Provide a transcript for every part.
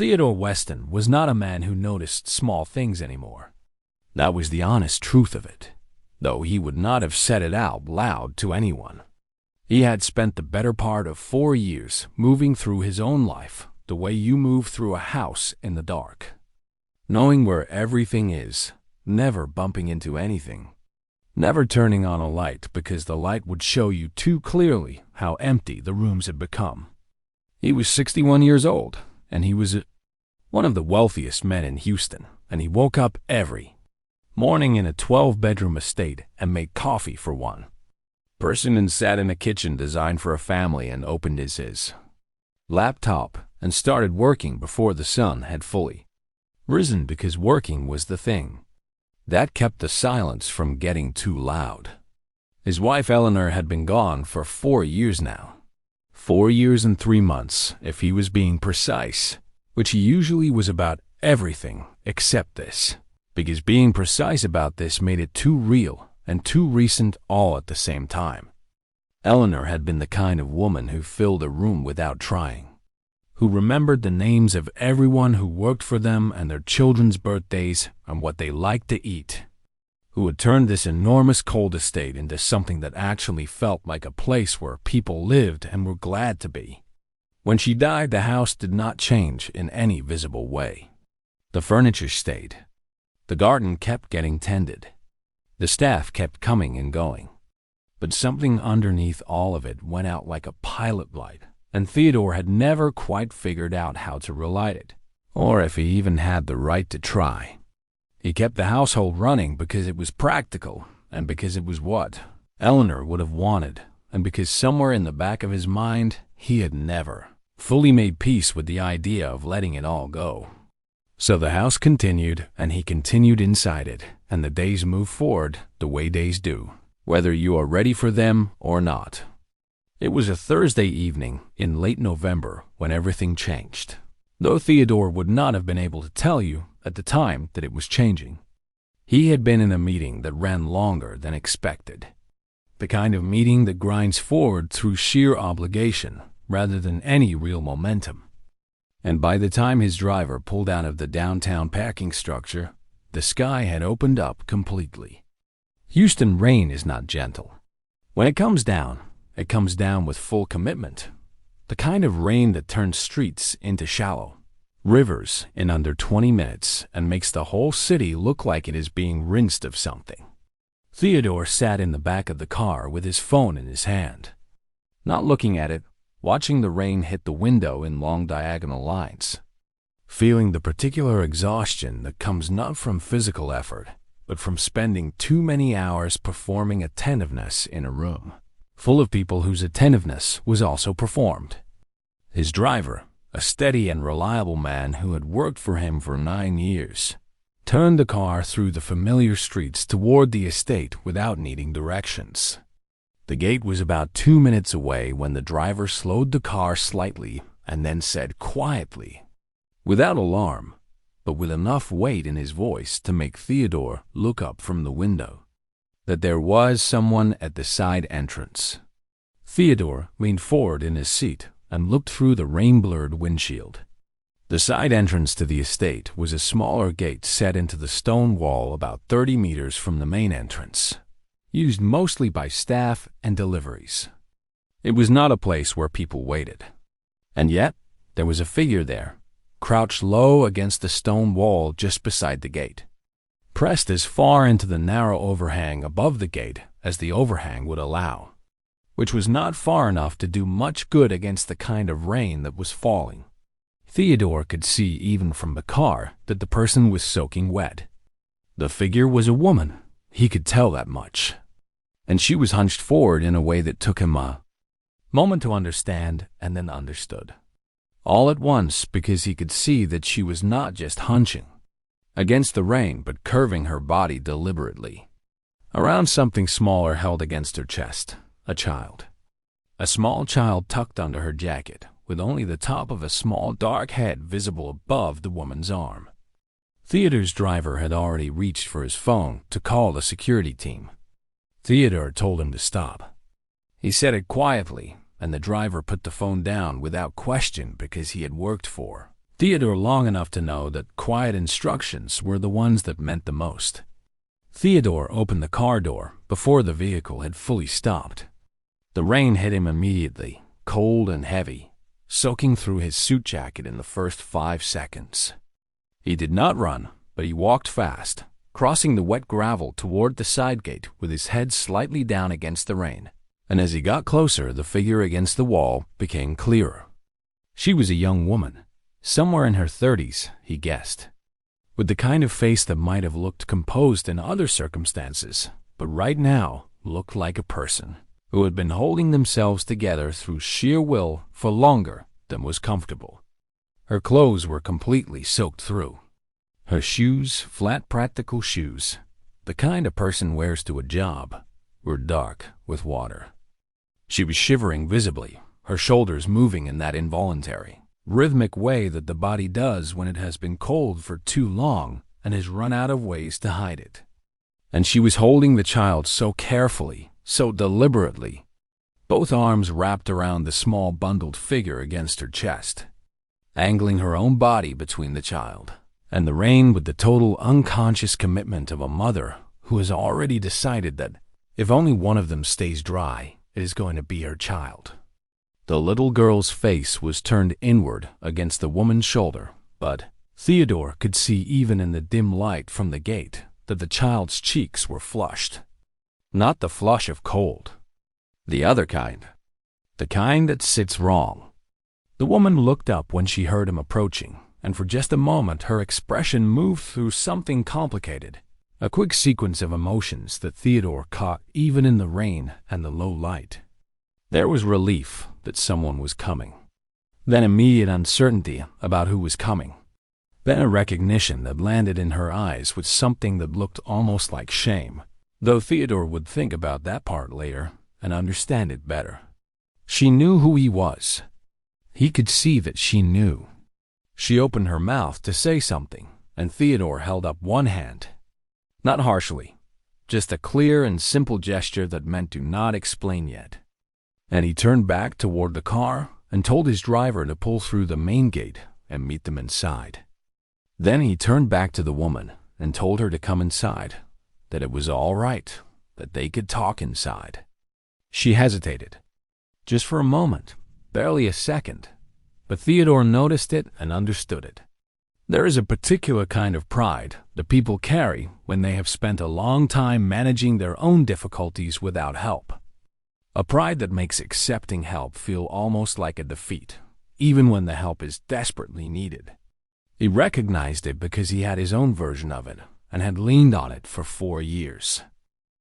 Theodore Weston was not a man who noticed small things anymore. That was the honest truth of it, though he would not have said it out loud to anyone. He had spent the better part of 4 years moving through his own life the way you move through a house in the dark, knowing where everything is, never bumping into anything, never turning on a light because the light would show you too clearly how empty the rooms had become. He was 61 years old, and he was one of the wealthiest men in Houston, and he woke up every morning in a 12-bedroom estate and made coffee for one person and sat in a kitchen designed for a family and opened his laptop and started working before the sun had fully risen, because working was the thing that kept the silence from getting too loud. His wife Eleanor had been gone for 4 years now. 4 years and 3 months, if he was being precise, which he usually was about everything except this, because being precise about this made it too real and too recent all at the same time. Eleanor had been the kind of woman who filled a room without trying, who remembered the names of everyone who worked for them and their children's birthdays and what they liked to eat, who had turned this enormous cold estate into something that actually felt like a place where people lived and were glad to be. When she died, the house did not change in any visible way. The furniture stayed. The garden kept getting tended. The staff kept coming and going. But something underneath all of it went out like a pilot light, and Theodore had never quite figured out how to relight it, or if he even had the right to try. He kept the household running because it was practical, and because it was what Eleanor would have wanted, and because somewhere in the back of his mind he had never fully made peace with the idea of letting it all go. So the house continued, and he continued inside it, and the days moved forward the way days do, whether you are ready for them or not. It was a Thursday evening in late November when everything changed, though Theodore would not have been able to tell you at the time that it was changing. He had been in a meeting that ran longer than expected, the kind of meeting that grinds forward through sheer obligation rather than any real momentum. And by the time his driver pulled out of the downtown parking structure, the sky had opened up completely. Houston rain is not gentle. When it comes down with full commitment, the kind of rain that turns streets into shallow rivers in under 20 minutes and makes the whole city look like it is being rinsed of something. Theodore sat in the back of the car with his phone in his hand, not looking at it, watching the rain hit the window in long diagonal lines, feeling the particular exhaustion that comes not from physical effort, but from spending too many hours performing attentiveness in a room full of people whose attentiveness was also performed. His driver, a steady and reliable man who had worked for him for 9 years, turned the car through the familiar streets toward the estate without needing directions. The gate was about 2 minutes away when the driver slowed the car slightly and then said quietly, without alarm, but with enough weight in his voice to make Theodore look up from the window, that there was someone at the side entrance. Theodore leaned forward in his seat and looked through the rain-blurred windshield. The side entrance to the estate was a smaller gate set into the stone wall about 30 meters from the main entrance, used mostly by staff and deliveries. It was not a place where people waited. And yet, there was a figure there, crouched low against the stone wall just beside the gate, pressed as far into the narrow overhang above the gate as the overhang would allow, which was not far enough to do much good against the kind of rain that was falling. Theodore could see even from the car that the person was soaking wet. The figure was a woman, he could tell that much, and she was hunched forward in a way that took him a moment to understand and then understood. All at once, because he could see that she was not just hunching against the rain, but curving her body deliberately around something smaller held against her chest, a child. A small child tucked under her jacket, with only the top of a small dark head visible above the woman's arm. Theodore's driver had already reached for his phone to call the security team. Theodore told him to stop. He said it quietly, and the driver put the phone down without question because he had worked for Theodore long enough to know that quiet instructions were the ones that meant the most. Theodore opened the car door before the vehicle had fully stopped. The rain hit him immediately, cold and heavy, soaking through his suit jacket in the first 5 seconds. He did not run, but he walked fast, crossing the wet gravel toward the side gate with his head slightly down against the rain. And as he got closer, the figure against the wall became clearer. She was a young woman, somewhere in her 30s, he guessed, with the kind of face that might have looked composed in other circumstances, but right now looked like a person who had been holding themselves together through sheer will for longer than was comfortable. Her clothes were completely soaked through. Her shoes, flat practical shoes, the kind a person wears to a job, were dark with water. She was shivering visibly, her shoulders moving in that involuntary, rhythmic way that the body does when it has been cold for too long and has run out of ways to hide it. And she was holding the child so carefully, so deliberately, both arms wrapped around the small bundled figure against her chest, angling her own body between the child and the rain with the total unconscious commitment of a mother who has already decided that if only one of them stays dry, it is going to be her child. The little girl's face was turned inward against the woman's shoulder, but Theodore could see even in the dim light from the gate that the child's cheeks were flushed. Not the flush of cold. The other kind. The kind that sits wrong. The woman looked up when she heard him approaching, and for just a moment her expression moved through something complicated, a quick sequence of emotions that Theodore caught even in the rain and the low light. There was relief that someone was coming, then immediate uncertainty about who was coming, then a recognition that landed in her eyes with something that looked almost like shame, though Theodore would think about that part later and understand it better. She knew who he was. He could see that she knew. She opened her mouth to say something, and Theodore held up one hand. Not harshly, just a clear and simple gesture that meant do not explain yet. And he turned back toward the car and told his driver to pull through the main gate and meet them inside. Then he turned back to the woman and told her to come inside, that it was all right, that they could talk inside. She hesitated, just for a moment, barely a second, but Theodore noticed it and understood it. There is a particular kind of pride that people carry when they have spent a long time managing their own difficulties without help. A pride that makes accepting help feel almost like a defeat, even when the help is desperately needed. He recognized it because he had his own version of it and had leaned on it for 4 years.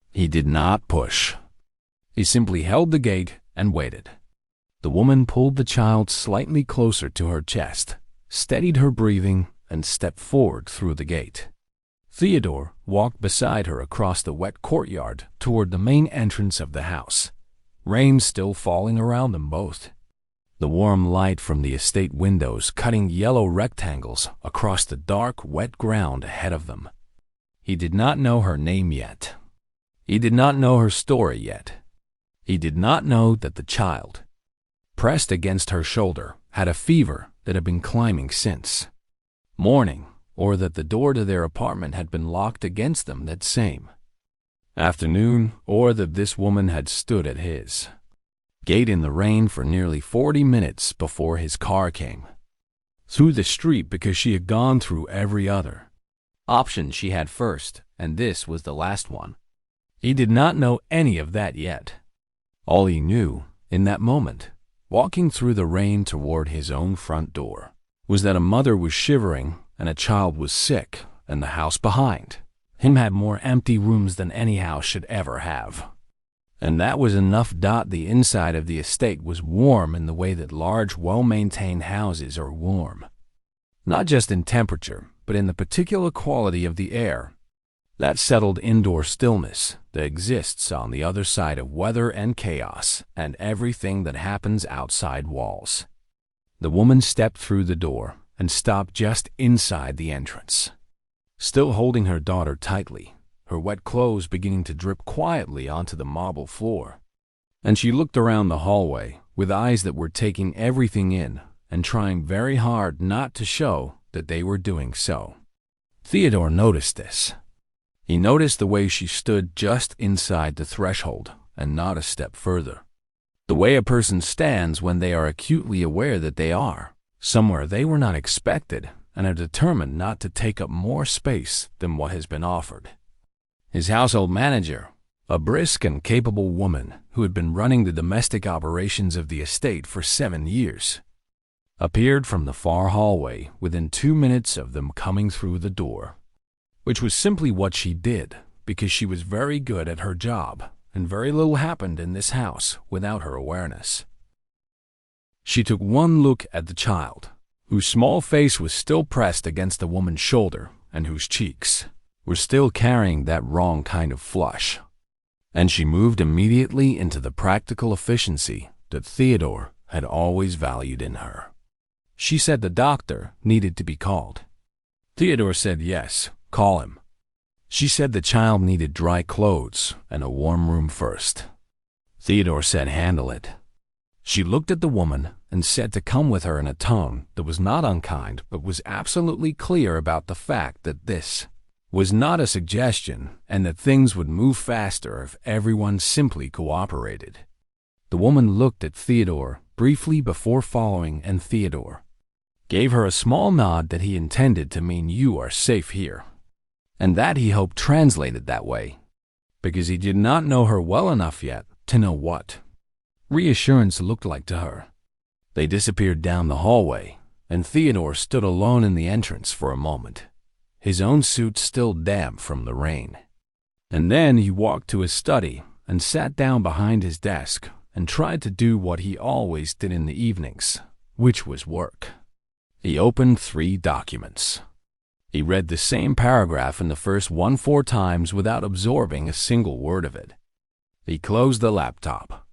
He did not push. He simply held the gate and waited. The woman pulled the child slightly closer to her chest, steadied her breathing, and stepped forward through the gate. Theodore walked beside her across the wet courtyard toward the main entrance of the house, rain still falling around them both. The warm light from the estate windows cutting yellow rectangles across the dark, wet ground ahead of them. He did not know her name yet. He did not know her story yet. He did not know that the child, pressed against her shoulder, had a fever that had been climbing since morning, or that the door to their apartment had been locked against them that same afternoon, or that this woman had stood at his gate in the rain for nearly 40 minutes before his car came through the street because she had gone through every other option she had first, and this was the last one. He did not know any of that yet. All he knew, in that moment, walking through the rain toward his own front door, was that a mother was shivering and a child was sick, and the house behind him had more empty rooms than any house should ever have. And that was enough. The inside of the estate was warm in the way that large, well-maintained houses are warm. Not just in temperature, but in the particular quality of the air. That settled indoor stillness that exists on the other side of weather and chaos and everything that happens outside walls. The woman stepped through the door and stopped just inside the entrance, still holding her daughter tightly, her wet clothes beginning to drip quietly onto the marble floor. And she looked around the hallway with eyes that were taking everything in and trying very hard not to show that they were doing so. Theodore noticed this. He noticed the way she stood just inside the threshold and not a step further. The way a person stands when they are acutely aware that they are somewhere they were not expected and are determined not to take up more space than what has been offered. His household manager, a brisk and capable woman who had been running the domestic operations of the estate for 7 years, appeared from the far hallway within 2 minutes of them coming through the door, which was simply what she did because she was very good at her job, and very little happened in this house without her awareness. She took one look at the child, whose small face was still pressed against the woman's shoulder and whose cheeks were still carrying that wrong kind of flush, and she moved immediately into the practical efficiency that Theodore had always valued in her. She said the doctor needed to be called. Theodore said yes, call him. She said the child needed dry clothes and a warm room first. Theodore said handle it. She looked at the woman and said to come with her in a tone that was not unkind but was absolutely clear about the fact that this was not a suggestion and that things would move faster if everyone simply cooperated. The woman looked at Theodore briefly before following, and Theodore gave her a small nod that he intended to mean you are safe here, and that he hoped translated that way, because he did not know her well enough yet to know what reassurance looked like to her. They disappeared down the hallway, and Theodore stood alone in the entrance for a moment, his own suit still damp from the rain. And then he walked to his study and sat down behind his desk and tried to do what he always did in the evenings, which was work. He opened 3 documents. He read the same paragraph in the first one 4 times without absorbing a single word of it. He closed the laptop.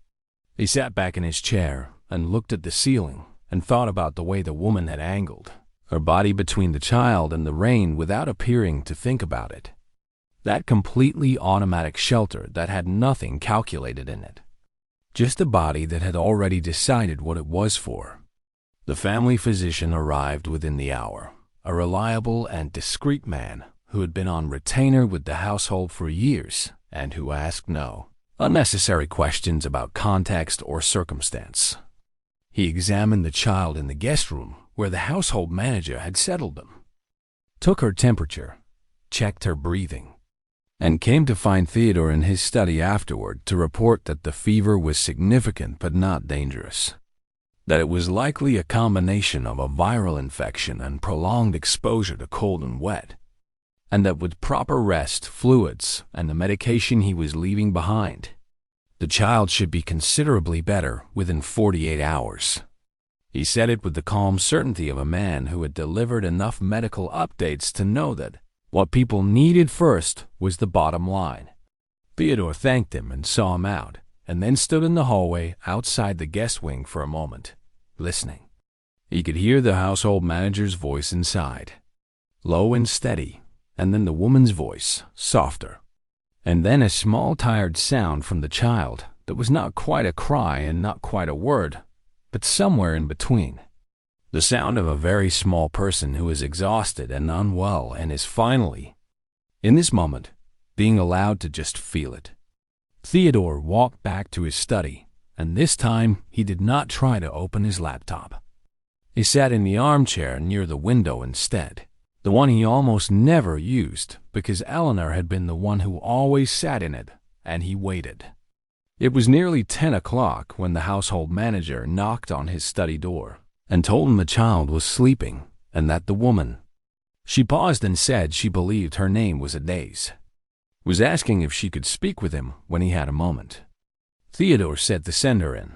He sat back in his chair and looked at the ceiling and thought about the way the woman had angled her body between the child and the rain without appearing to think about it. That completely automatic shelter that had nothing calculated in it. Just a body that had already decided what it was for. The family physician arrived within the hour, a reliable and discreet man who had been on retainer with the household for years and who asked no unnecessary questions about context or circumstance. He examined the child in the guest room where the household manager had settled them, took her temperature, checked her breathing, and came to find Theodore in his study afterward to report that the fever was significant but not dangerous, that it was likely a combination of a viral infection and prolonged exposure to cold and wet, and that with proper rest, fluids, and the medication he was leaving behind, the child should be considerably better within 48 hours. He said it with the calm certainty of a man who had delivered enough medical updates to know that what people needed first was the bottom line. Theodore thanked him and saw him out, and then stood in the hallway outside the guest wing for a moment, listening. He could hear the household manager's voice inside, low and steady, and then the woman's voice, softer, and then a small tired sound from the child that was not quite a cry and not quite a word, but somewhere in between. The sound of a very small person who is exhausted and unwell and is finally, in this moment, being allowed to just feel it. Theodore walked back to his study, and this time he did not try to open his laptop. He sat in the armchair near the window instead, the one he almost never used because Eleanor had been the one who always sat in it, and he waited. It was nearly 10 o'clock when the household manager knocked on his study door and told him the child was sleeping and that the woman, she paused and said she believed her name was Adaze, was asking if she could speak with him when he had a moment. Theodore said to send her in.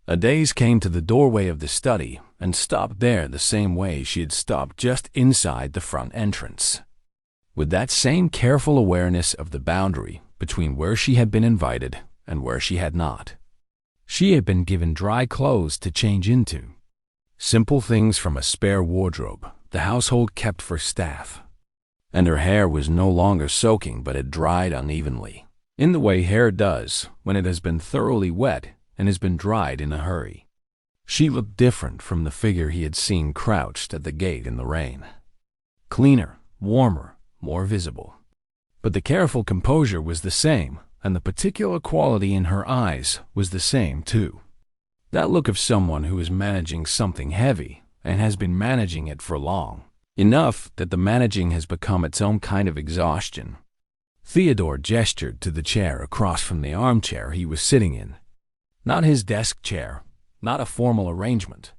Adaze came to the doorway of the study and stopped there the same way she had stopped just inside the front entrance, with that same careful awareness of the boundary between where she had been invited and where she had not. She had been given dry clothes to change into, simple things from a spare wardrobe the household kept for staff, and her hair was no longer soaking but had dried unevenly, in the way hair does when it has been thoroughly wet and has been dried in a hurry. She looked different from the figure he had seen crouched at the gate in the rain. Cleaner, warmer, more visible. But the careful composure was the same, and the particular quality in her eyes was the same too. That look of someone who is managing something heavy and has been managing it for long, enough that the managing has become its own kind of exhaustion. Theodore gestured to the chair across from the armchair he was sitting in. Not his desk chair, not a formal arrangement.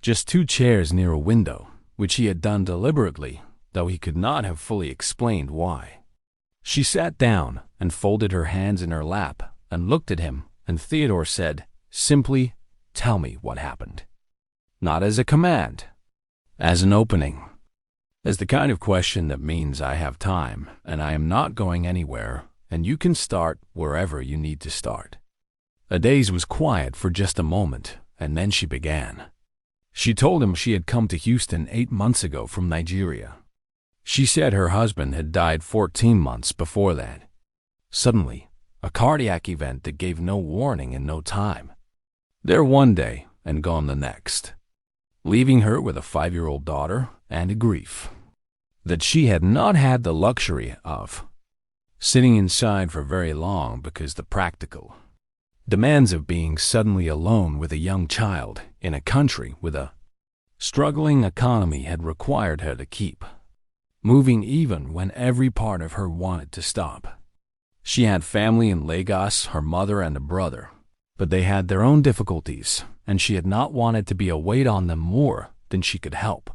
Just two chairs near a window, which he had done deliberately, though he could not have fully explained why. She sat down and folded her hands in her lap and looked at him, and Theodore said, simply, "Tell me what happened." Not as a command, as an opening. As the kind of question that means I have time and I am not going anywhere and you can start wherever you need to start. Adaze was quiet for just a moment, and then she began. She told him she had come to Houston 8 months ago from Nigeria. She said her husband had died 14 months before that. Suddenly, a cardiac event that gave no warning and no time. There one day and gone the next, leaving her with a 5-year-old daughter and a grief that she had not had the luxury of sitting inside for very long because the practical demands of being suddenly alone with a young child in a country with a struggling economy had required her to keep moving even when every part of her wanted to stop. She had family in Lagos, her mother and a brother, but they had their own difficulties, and she had not wanted to be a weight on them more than she could help.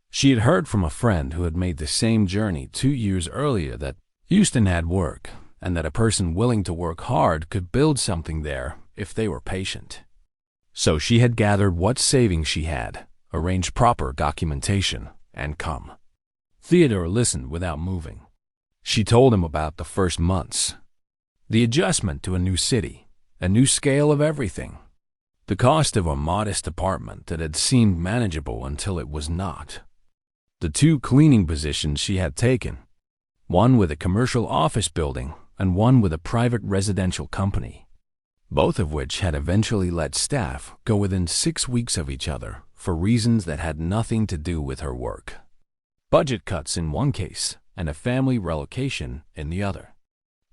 She had heard from a friend who had made the same journey 2 years earlier that Houston had work, and that a person willing to work hard could build something there if they were patient. So she had gathered what savings she had, arranged proper documentation, and come. Theodore listened without moving. She told him about the first months, the adjustment to a new city, a new scale of everything, the cost of a modest apartment that had seemed manageable until it was not, the 2 cleaning positions she had taken, one with a commercial office building and one with a private residential company, both of which had eventually let staff go within 6 weeks of each other for reasons that had nothing to do with her work. Budget cuts in one case and a family relocation in the other.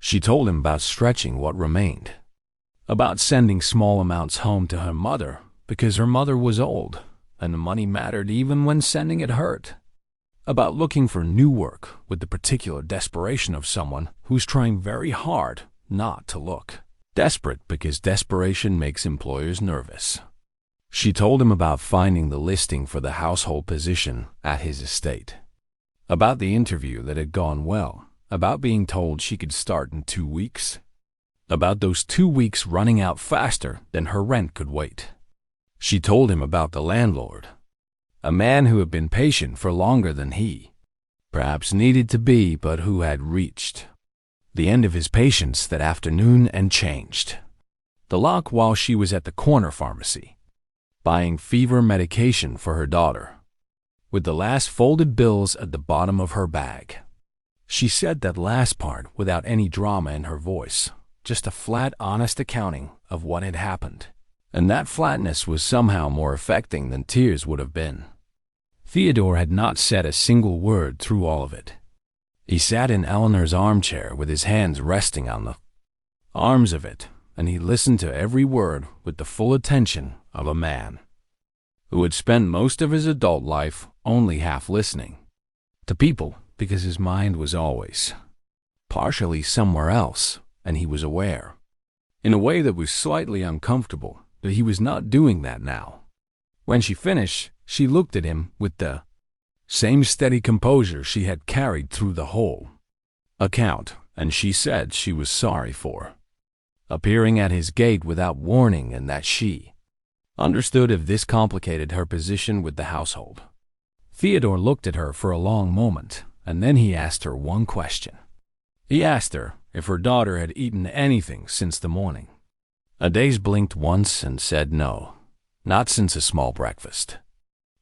She told him about stretching what remained, about sending small amounts home to her mother because her mother was old and the money mattered even when sending it hurt, about looking for new work with the particular desperation of someone who's trying very hard not to look desperate because desperation makes employers nervous. She told him about finding the listing for the household position at his estate, about the interview that had gone well, about being told she could start in 2 weeks, about those 2 weeks running out faster than her rent could wait. She told him about the landlord, a man who had been patient for longer than he perhaps needed to be, but who had reached the end of his patience that afternoon and changed the lock while she was at the corner pharmacy, buying fever medication for her daughter, with the last folded bills at the bottom of her bag. She said that last part without any drama in her voice, just a flat, honest accounting of what had happened, and that flatness was somehow more affecting than tears would have been. Theodore had not said a single word through all of it. He sat in Eleanor's armchair with his hands resting on the arms of it, and he listened to every word with the full attention of a man who had spent most of his adult life only half listening to people because his mind was always partially somewhere else, and he was aware, in a way that was slightly uncomfortable, that he was not doing that now. When she finished, she looked at him with the same steady composure she had carried through the whole account, and she said she was sorry for appearing at his gate without warning and that she understood if this complicated her position with the household. Theodore looked at her for a long moment, and then he asked her one question. He asked her if her daughter had eaten anything since the morning. Adaze blinked once and said no, not since a small breakfast.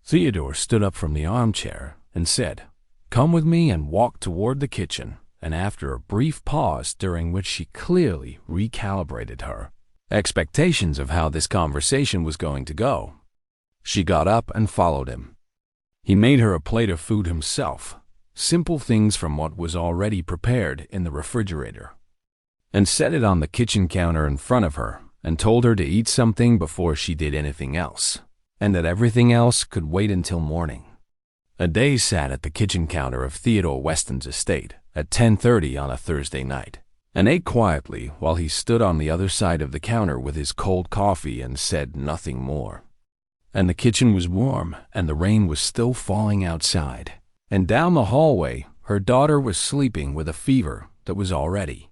Theodore stood up from the armchair and said, "Come with me," and walked toward the kitchen, and after a brief pause during which she clearly recalibrated her expectations of how this conversation was going to go. She got up and followed him. He made her a plate of food himself, simple things from what was already prepared in the refrigerator, and set it on the kitchen counter in front of her and told her to eat something before she did anything else, and that everything else could wait until morning. Adaze sat at the kitchen counter of Theodore Weston's estate at 10:30 on a Thursday night and ate quietly while he stood on the other side of the counter with his cold coffee and said nothing more. And the kitchen was warm, and the rain was still falling outside. And down the hallway, her daughter was sleeping with a fever that was already,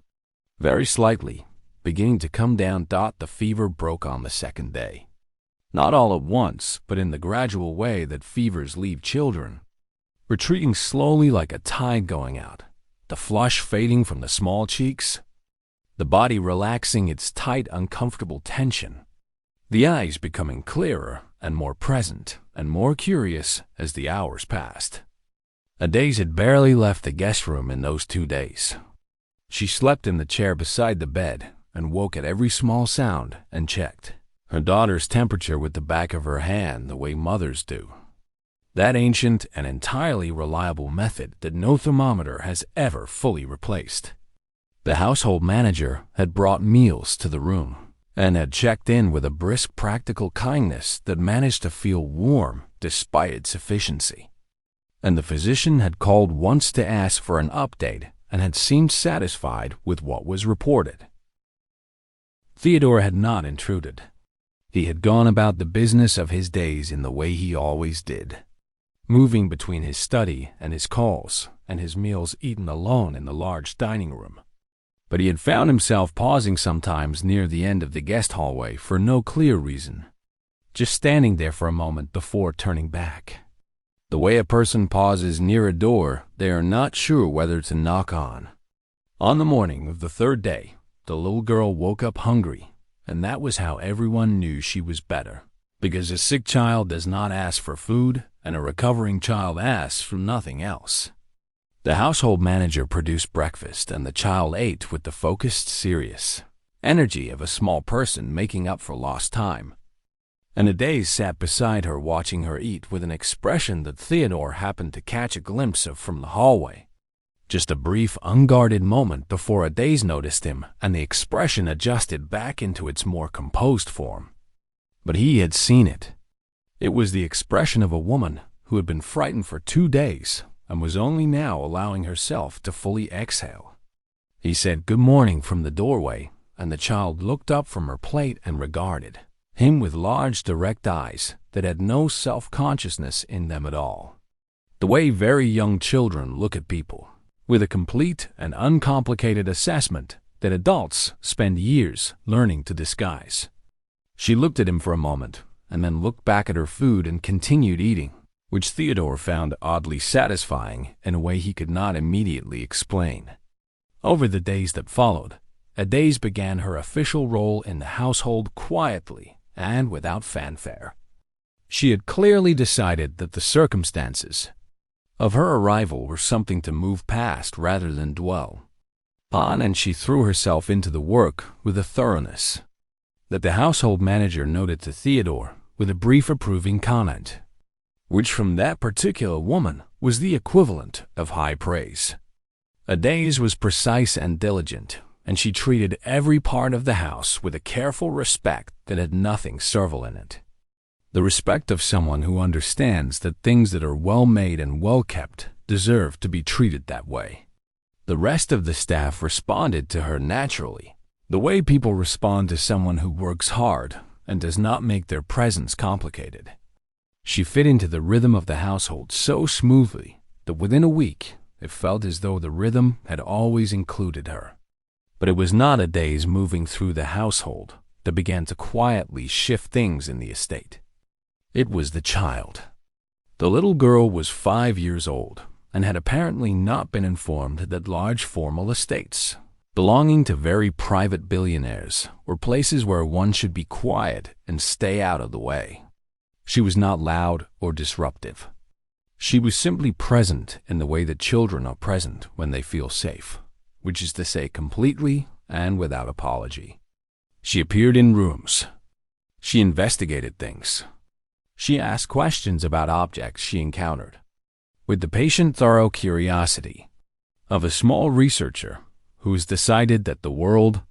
very slightly, beginning to come down. The fever broke on the second day. Not all at once, but in the gradual way that fevers leave children, retreating slowly like a tide going out, the flush fading from the small cheeks, the body relaxing its tight, uncomfortable tension, the eyes becoming clearer and more present and more curious as the hours passed. Adaze had barely left the guest room in those 2 days. She slept in the chair beside the bed and woke at every small sound and checked her daughter's temperature with the back of her hand the way mothers do. That ancient and entirely reliable method that no thermometer has ever fully replaced. The household manager had brought meals to the room and had checked in with a brisk practical kindness that managed to feel warm despite its efficiency. And the physician had called once to ask for an update and had seemed satisfied with what was reported. Theodore had not intruded. He had gone about the business of his days in the way he always did, moving between his study and his calls and his meals eaten alone in the large dining room. But he had found himself pausing sometimes near the end of the guest hallway for no clear reason, just standing there for a moment before turning back. The way a person pauses near a door they are not sure whether to knock on. On the morning of the third day, the little girl woke up hungry, and that was how everyone knew she was better, because a sick child does not ask for food, and a recovering child asks for nothing else. The household manager produced breakfast, and the child ate with the focused, serious energy of a small person making up for lost time. And Adaze sat beside her watching her eat with an expression that Theodore happened to catch a glimpse of from the hallway. Just a brief, unguarded moment before Adaze noticed him, and the expression adjusted back into its more composed form. But he had seen it. It was the expression of a woman who had been frightened for 2 days and was only now allowing herself to fully exhale. He said good morning from the doorway, and the child looked up from her plate and regarded him with large, direct eyes that had no self-consciousness in them at all. The way very young children look at people, with a complete and uncomplicated assessment that adults spend years learning to disguise. She looked at him for a moment, and then looked back at her food and continued eating, which Theodore found oddly satisfying in a way he could not immediately explain. Over the days that followed, Adaze began her official role in the household quietly and without fanfare. She had clearly decided that the circumstances of her arrival were something to move past rather than dwell on, and she threw herself into the work with a thoroughness that the household manager noted to Theodore with a brief approving comment, which from that particular woman was the equivalent of high praise. Adaze was precise and diligent, and she treated every part of the house with a careful respect that had nothing servile in it. The respect of someone who understands that things that are well made and well kept deserve to be treated that way. The rest of the staff responded to her naturally, the way people respond to someone who works hard and does not make their presence complicated. She fit into the rhythm of the household so smoothly that within a week it felt as though the rhythm had always included her. But it was not Adaze moving through the household that began to quietly shift things in the estate. It was the child. The little girl was 5 years old and had apparently not been informed that large formal estates belonging to very private billionaires were places where one should be quiet and stay out of the way. She was not loud or disruptive. She was simply present in the way that children are present when they feel safe, which is to say completely and without apology. She appeared in rooms. She investigated things. She asked questions about objects she encountered, with the patient, thorough curiosity of a small researcher who has decided that the world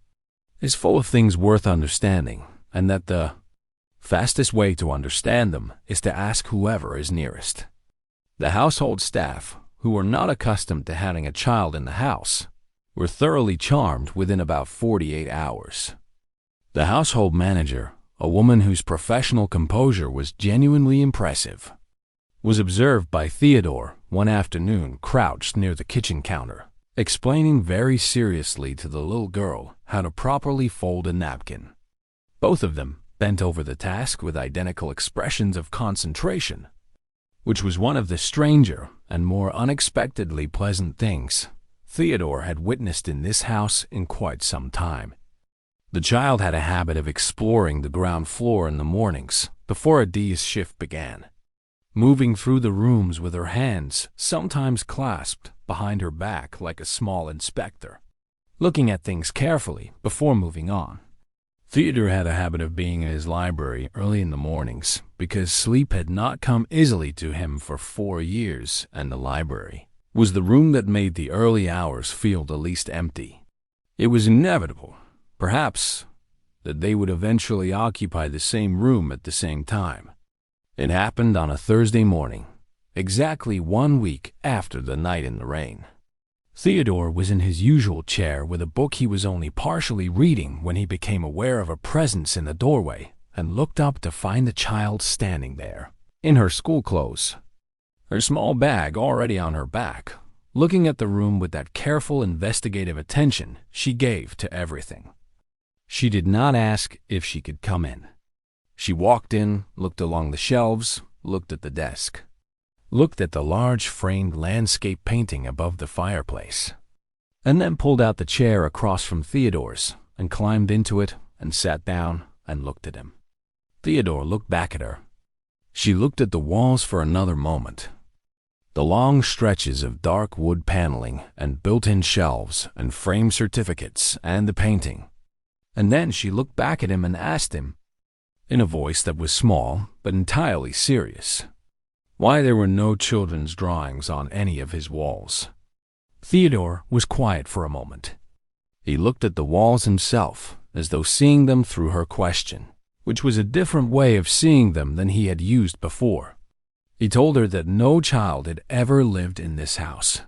is full of things worth understanding, and that the fastest way to understand them is to ask whoever is nearest. The household staff, who were not accustomed to having a child in the house, were thoroughly charmed within about 48 hours. The household manager, a woman whose professional composure was genuinely impressive, was observed by Theodore one afternoon crouched near the kitchen counter, explaining very seriously to the little girl how to properly fold a napkin. Both of them bent over the task with identical expressions of concentration, which was one of the stranger and more unexpectedly pleasant things Theodore had witnessed in this house in quite some time. The child had a habit of exploring the ground floor in the mornings before a day's shift began, moving through the rooms with her hands sometimes clasped behind her back like a small inspector, looking at things carefully before moving on. Theodore had a habit of being in his library early in the mornings because sleep had not come easily to him for 4 years, and the library was the room that made the early hours feel the least empty. It was inevitable, perhaps, that they would eventually occupy the same room at the same time. It happened on a Thursday morning, exactly 1 week after the night in the rain. Theodore was in his usual chair with a book he was only partially reading when he became aware of a presence in the doorway and looked up to find the child standing there, in her school clothes, her small bag already on her back, looking at the room with that careful investigative attention she gave to everything. She did not ask if she could come in. She walked in, looked along the shelves, looked at the desk, looked at the large framed landscape painting above the fireplace, and then pulled out the chair across from Theodore's and climbed into it and sat down and looked at him. Theodore looked back at her. She looked at the walls for another moment. The long stretches of dark wood paneling and built-in shelves and framed certificates and the painting. And then she looked back at him and asked him, in a voice that was small but entirely serious, why there were no children's drawings on any of his walls. Theodore was quiet for a moment. He looked at the walls himself, as though seeing them through her question, which was a different way of seeing them than he had used before. He told her that no child had ever lived in this house.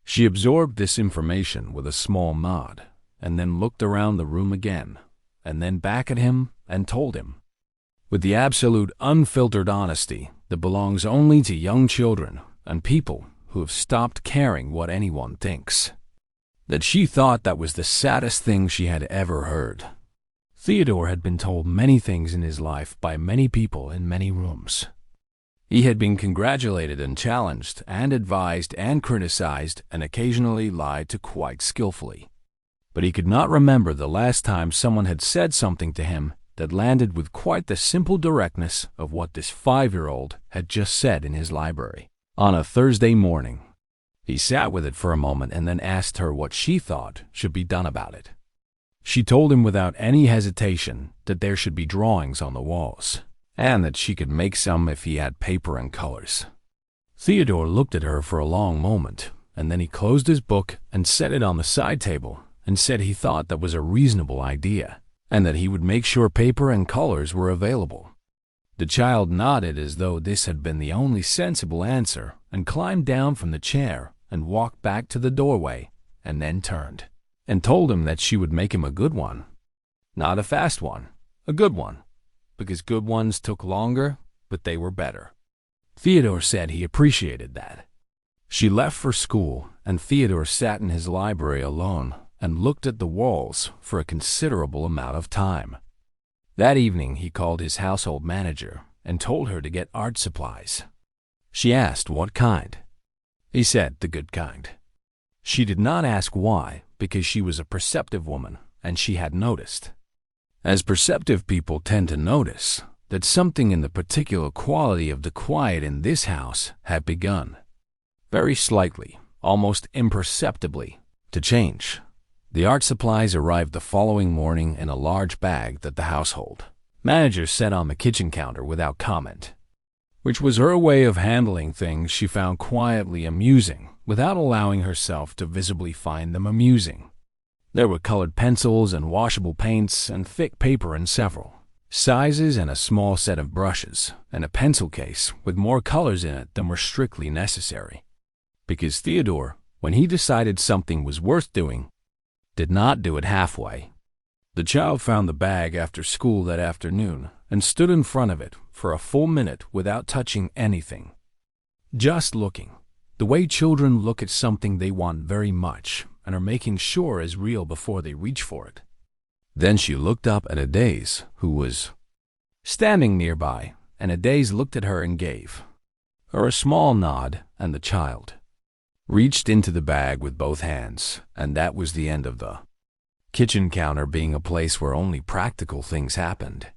She absorbed this information with a small nod, and then looked around the room again, and then back at him and told him, with the absolute unfiltered honesty that belongs only to young children and people who have stopped caring what anyone thinks, that she thought that was the saddest thing she had ever heard. Theodore had been told many things in his life by many people in many rooms. He had been congratulated and challenged and advised and criticized and occasionally lied to quite skillfully. But he could not remember the last time someone had said something to him that landed with quite the simple directness of what this 5-year-old had just said in his library. On a Thursday morning, he sat with it for a moment and then asked her what she thought should be done about it. She told him without any hesitation that there should be drawings on the walls, and that she could make some if he had paper and colors. Theodore looked at her for a long moment, and then he closed his book and set it on the side table and said he thought that was a reasonable idea, and that he would make sure paper and colors were available. The child nodded as though this had been the only sensible answer and climbed down from the chair and walked back to the doorway and then turned and told him that she would make him a good one. Not a fast one, a good one, because good ones took longer, but they were better. Theodore said he appreciated that. She left for school, and Theodore sat in his library alone and looked at the walls for a considerable amount of time. That evening he called his household manager and told her to get art supplies. She asked what kind. He said the good kind. She did not ask why, because she was a perceptive woman and she had noticed, as perceptive people tend to notice, that something in the particular quality of the quiet in this house had begun, very slightly, almost imperceptibly, to change. The art supplies arrived the following morning in a large bag that the household manager set on the kitchen counter without comment, which was her way of handling things she found quietly amusing without allowing herself to visibly find them amusing. There were colored pencils and washable paints and thick paper in several sizes and a small set of brushes and a pencil case with more colors in it than were strictly necessary. Because Theodore, when he decided something was worth doing, did not do it halfway. The child found the bag after school that afternoon and stood in front of it for a full minute without touching anything. Just looking, the way children look at something they want very much and are making sure is real before they reach for it. Then she looked up at Adaze, who was standing nearby, and Adaze looked at her and gave her a small nod, and the child reached into the bag with both hands, and that was the end of the kitchen counter being a place where only practical things happened.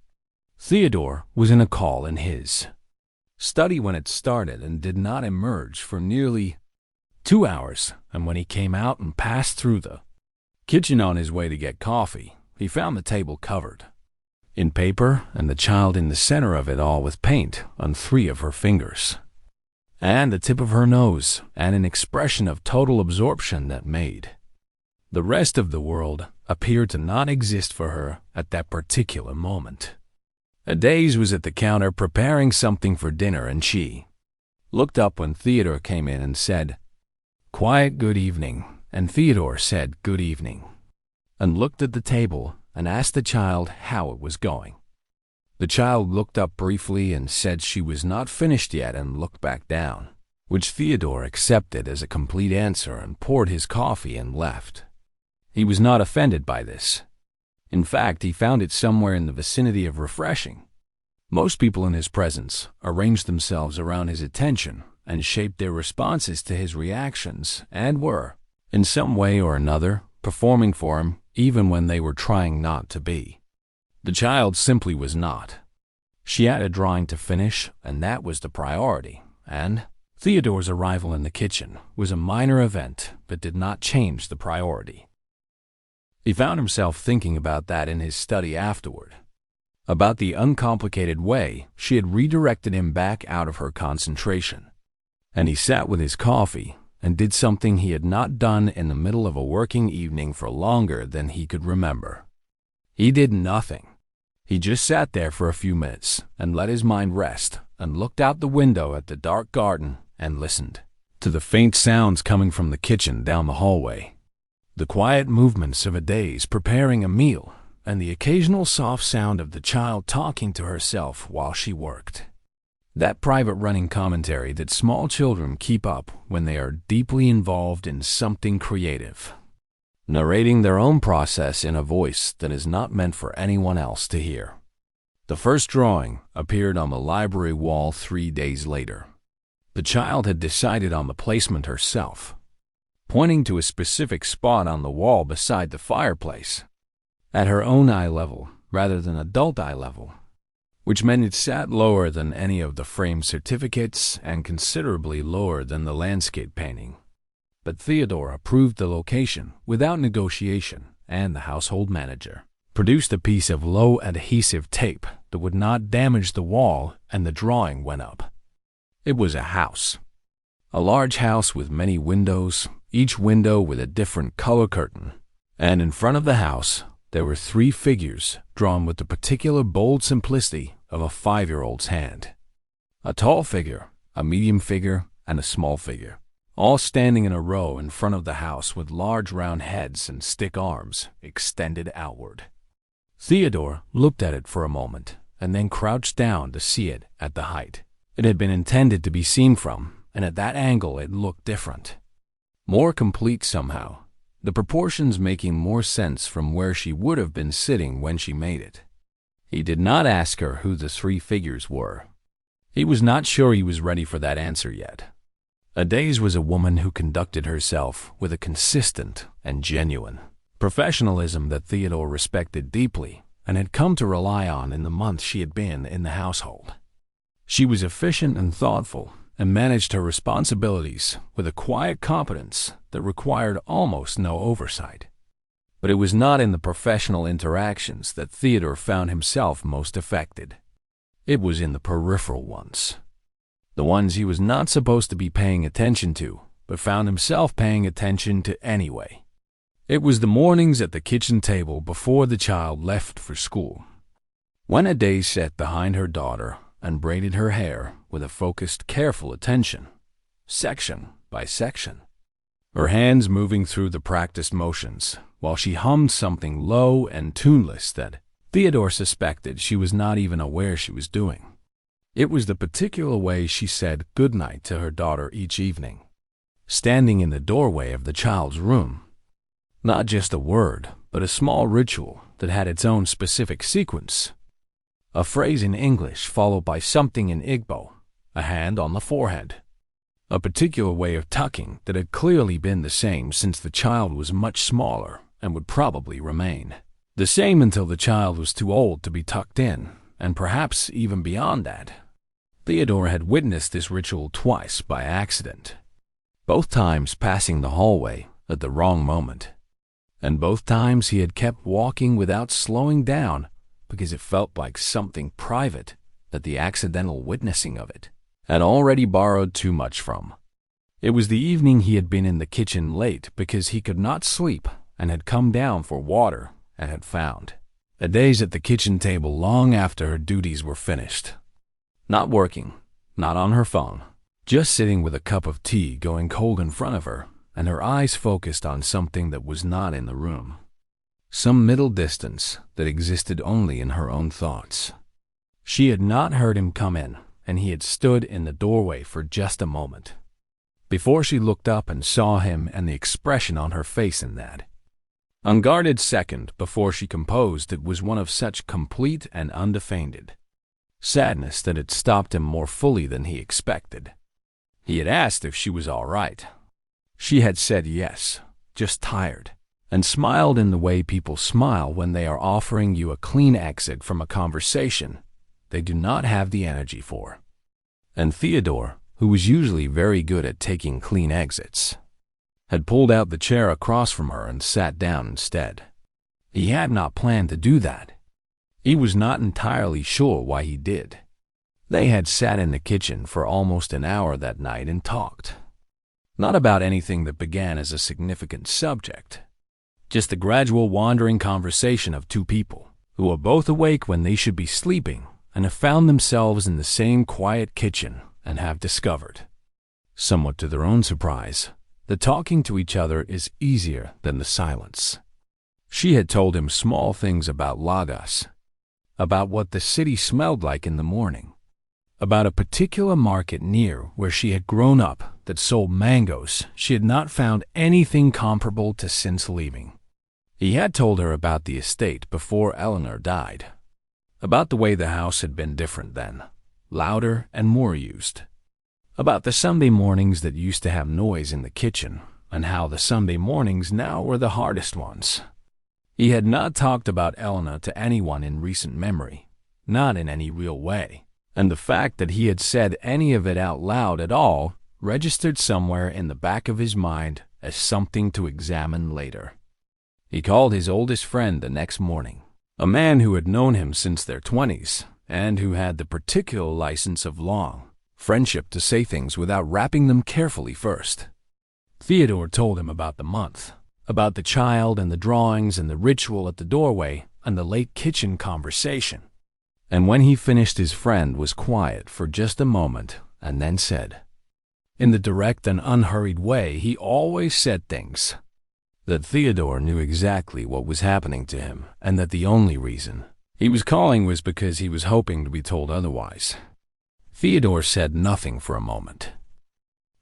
Theodore was in a call in his study when it started and did not emerge for nearly 2 hours, and when he came out and passed through the kitchen on his way to get coffee, he found the table covered in paper and the child in the center of it all with paint on 3 of her fingers and the tip of her nose, and an expression of total absorption that made the rest of the world appear to not exist for her at that particular moment. Adaze was at the counter preparing something for dinner, and she looked up when Theodore came in and said, "Quiet good evening," and Theodore said good evening, and looked at the table and asked the child how it was going. The child looked up briefly and said she was not finished yet and looked back down, which Theodore accepted as a complete answer and poured his coffee and left. He was not offended by this. In fact, he found it somewhere in the vicinity of refreshing. Most people in his presence arranged themselves around his attention and shaped their responses to his reactions and were, in some way or another, performing for him even when they were trying not to be. The child simply was not. She had a drawing to finish, and that was the priority, and Theodore's arrival in the kitchen was a minor event but did not change the priority. He found himself thinking about that in his study afterward, about the uncomplicated way she had redirected him back out of her concentration. And he sat with his coffee and did something he had not done in the middle of a working evening for longer than he could remember. He did nothing. He just sat there for a few minutes and let his mind rest and looked out the window at the dark garden and listened to the faint sounds coming from the kitchen down the hallway, the quiet movements of Adaze preparing a meal, and the occasional soft sound of the child talking to herself while she worked. That private running commentary that small children keep up when they are deeply involved in something creative, narrating their own process in a voice that is not meant for anyone else to hear. The first drawing appeared on the library wall 3 days later. The child had decided on the placement herself, pointing to a specific spot on the wall beside the fireplace, at her own eye level rather than adult eye level, which meant it sat lower than any of the framed certificates and considerably lower than the landscape painting. But Theodore approved the location without negotiation, and the household manager produced a piece of low adhesive tape that would not damage the wall, and the drawing went up. It was a house. A large house with many windows, each window with a different color curtain, and in front of the house there were 3 figures drawn with the particular bold simplicity of a 5-year-old's hand. A tall figure, a medium figure, and a small figure, all standing in a row in front of the house with large round heads and stick arms extended outward. Theodore looked at it for a moment and then crouched down to see it at the height it had been intended to be seen from, and at that angle it looked different, more complete somehow, the proportions making more sense from where she would have been sitting when she made it. He did not ask her who the 3 figures were. He was not sure he was ready for that answer yet. Adaze was a woman who conducted herself with a consistent and genuine professionalism that Theodore respected deeply and had come to rely on in the months she had been in the household. She was efficient and thoughtful and managed her responsibilities with a quiet competence that required almost no oversight. But it was not in the professional interactions that Theodore found himself most affected. It was in the peripheral ones. The ones he was not supposed to be paying attention to, but found himself paying attention to anyway. It was the mornings at the kitchen table before the child left for school. When Ade sat behind her daughter and braided her hair with a focused, careful attention, section by section, her hands moving through the practiced motions, while she hummed something low and tuneless that Theodore suspected she was not even aware she was doing. It was the particular way she said goodnight to her daughter each evening, standing in the doorway of the child's room. Not just a word, but a small ritual that had its own specific sequence. A phrase in English followed by something in Igbo, a hand on the forehead. A particular way of tucking that had clearly been the same since the child was much smaller and would probably remain the same until the child was too old to be tucked in, and perhaps even beyond that. Theodore had witnessed this ritual twice by accident, both times passing the hallway at the wrong moment. And both times he had kept walking without slowing down because it felt like something private that the accidental witnessing of it had already borrowed too much from. It was the evening he had been in the kitchen late because he could not sleep and had come down for water and had found Ade's at the kitchen table long after her duties were finished. Not working, not on her phone, just sitting with a cup of tea going cold in front of her, and her eyes focused on something that was not in the room. Some middle distance that existed only in her own thoughts. She had not heard him come in, and he had stood in the doorway for just a moment before she looked up and saw him and the expression on her face in that unguarded second before she composed it was one of such complete and undefended sadness that it stopped him more fully than he expected. He had asked if she was all right. She had said yes, just tired, and smiled in the way people smile when they are offering you a clean exit from a conversation they do not have the energy for. And Theodore, who was usually very good at taking clean exits, had pulled out the chair across from her and sat down instead. He had not planned to do that. He was not entirely sure why he did. They had sat in the kitchen for almost an hour that night and talked. Not about anything that began as a significant subject, just the gradual wandering conversation of two people who are both awake when they should be sleeping and have found themselves in the same quiet kitchen and have discovered, somewhat to their own surprise, that talking to each other is easier than the silence. She had told him small things about Lagos, about what the city smelled like in the morning, about a particular market near where she had grown up that sold mangoes she had not found anything comparable to since leaving. He had told her about the estate before Eleanor died, about the way the house had been different then, louder and more used, about the Sunday mornings that used to have noise in the kitchen, and how the Sunday mornings now were the hardest ones. He had not talked about Eleanor to anyone in recent memory, not in any real way, and the fact that he had said any of it out loud at all registered somewhere in the back of his mind as something to examine later. He called his oldest friend the next morning, a man who had known him since their 20s and who had the particular license of long friendship to say things without wrapping them carefully first. Theodore told him about the month, about the child and the drawings and the ritual at the doorway and the late kitchen conversation. And when he finished, his friend was quiet for just a moment and then said, in the direct and unhurried way he always said things, that Theodore knew exactly what was happening to him and that the only reason he was calling was because he was hoping to be told otherwise. Theodore said nothing for a moment.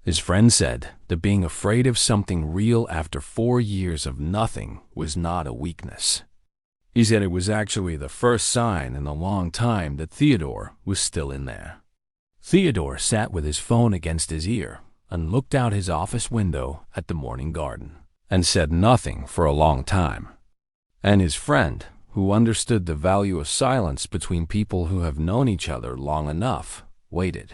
His friend said that being afraid of something real after 4 years of nothing was not a weakness. He said it was actually the first sign in a long time that Theodore was still in there. Theodore sat with his phone against his ear and looked out his office window at the morning garden and said nothing for a long time. And his friend, who understood the value of silence between people who have known each other long enough, waited.